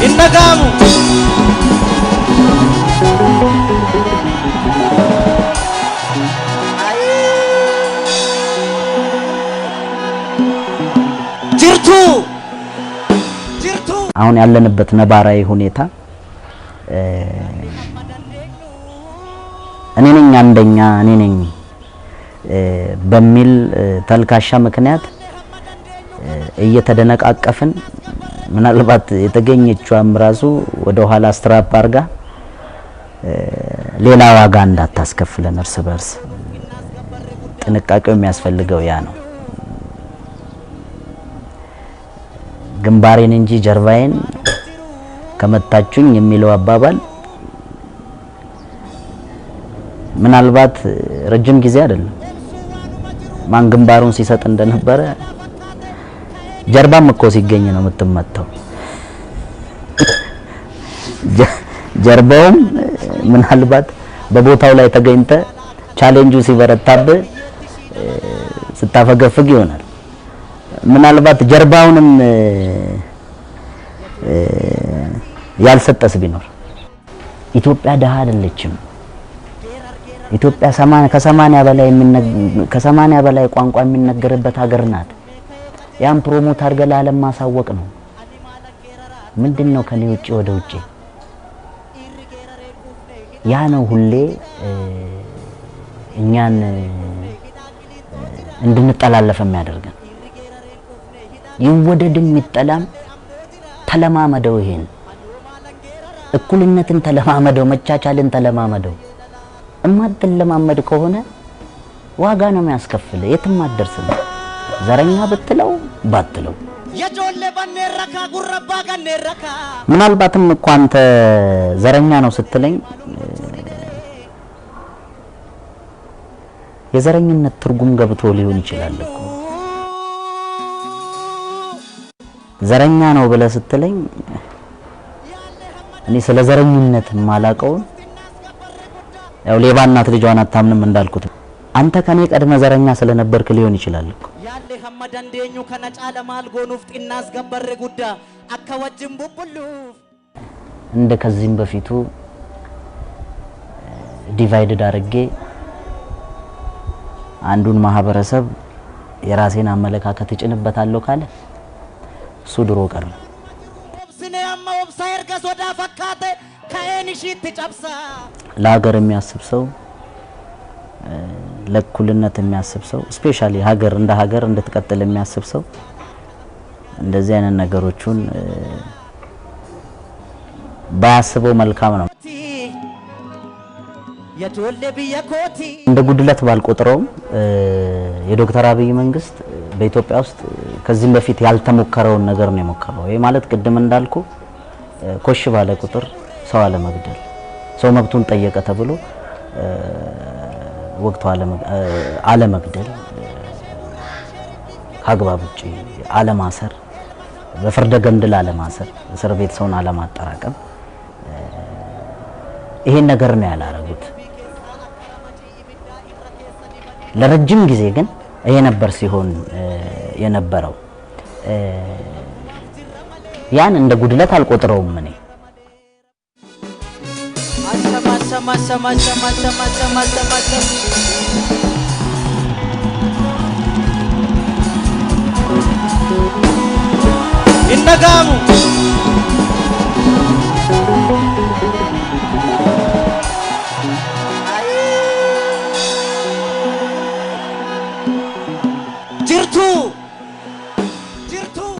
Indagamu አሁን ያለንበት ነባራዊ ሁኔታ እኔ ነኝ አንደኛ እኔ ነኝ በሚል ተልካሻ ምክንያት እየተደነቃቀፍን ምናልባት የተገኘችዋም ራሱ ወደ ኋላ ስትራፕ አርጋ ሌላ ዋጋ እንዳታስከፍለን እርስ በርስ ጥንቃቄው የሚያስፈልገው ያ ነው። ግንባሬን እንጂ ጀርባዬን ከመታችኝ የሚለው አባባል ምናልባት ረጅም ጊዜ አይደለም ማን ግንባሩን ሲሰጥ እንደነበረ ጀርባም እኮ ሲገኝ ነው የምትመታው። ጀርባውም ምናልባት በቦታው ላይ ተገኝተ ቻሌንጁ ሲበረታብህ ስታፈገፍግ ይሆናል። ምናልባት ጀርባውንም ያልሰጠስ ቢኖር ኢትዮጵያ ደሃ አይደለችም። ኢትዮጵያ ከ80 በላይ ቋንቋ የሚነገርበት ሀገር ናት። ያን ፕሮሞት አድርገህ ለዓለም ማሳወቅ ነው። ምንድነው ከኔ ውጪ ወደ ውጪ ያ ነው ሁሌ እኛን እንድንጠላለፍ የሚያደርገን። ይወደድም ይጠላም ተለማመደው፣ ይሄን እኩልነትን ተለማመደው፣ መቻቻልን ተለማመደው። እማትለማመድ ከሆነ ዋጋ ነው የሚያስከፍል፣ የትም አትደርስም። ዘረኛ ብትለው ባትለው ምናልባትም እኮ አንተ ዘረኛ ነው ስትለኝ የዘረኝነት ትርጉም ገብቶ ሊሆን ይችላል እኮ። ዘረኛ ነው ብለህ ስትለኝ እኔ ስለ ዘረኝነት ማላቀው ያው ሌባ እናት ልጇን አታምንም እንዳልኩት አንተ ከኔ ቀድመ ዘረኛ ስለነበርክ ሊሆን ይችላል እኮ። ያለ ሐመዳንዴኙ ከነጫለ ማል ጎኑፍ ጢናስ ገበር ጉዳ አከወጅም ቡቡሉ እንደ ከዚህም በፊቱ ዲቫይድድ አርጌ አንዱን ማህበረሰብ የራሴን አመለካከት እጭንበታለሁ ካለ እሱ ድሮ ቀረ። ለሀገር የሚያስብ ሰው ለእኩልነት የሚያስብ ሰው ስፔሻሊ ሀገር እንደ ሀገር እንድትቀጥል የሚያስብ ሰው እንደዚህ አይነት ነገሮችን ባያስበው መልካም ነው። እንደ ጉድለት ባልቆጥረውም የዶክተር አብይ መንግስት በኢትዮጵያ ውስጥ ከዚህም በፊት ያልተሞከረውን ነገር ነው የሞከረው። ይሄ ማለት ቅድም እንዳልኩ ኮሽ ባለ ቁጥር ሰው አለመግደል፣ ሰው መብቱን ጠየቀ ተብሎ ወቅቱ አለመግደል፣ ከአግባብ ውጪ አለማሰር፣ በፍርደ ገምድል አለማሰር፣ እስር ቤት ሰውን አለማጠራቀም፣ ይሄን ነገር ነው ያላረጉት። ለረጅም ጊዜ ግን ይሄ ነበር ሲሆን የነበረው። ያን እንደ ጉድለት አልቆጥረውም እኔ። indagamu jirtu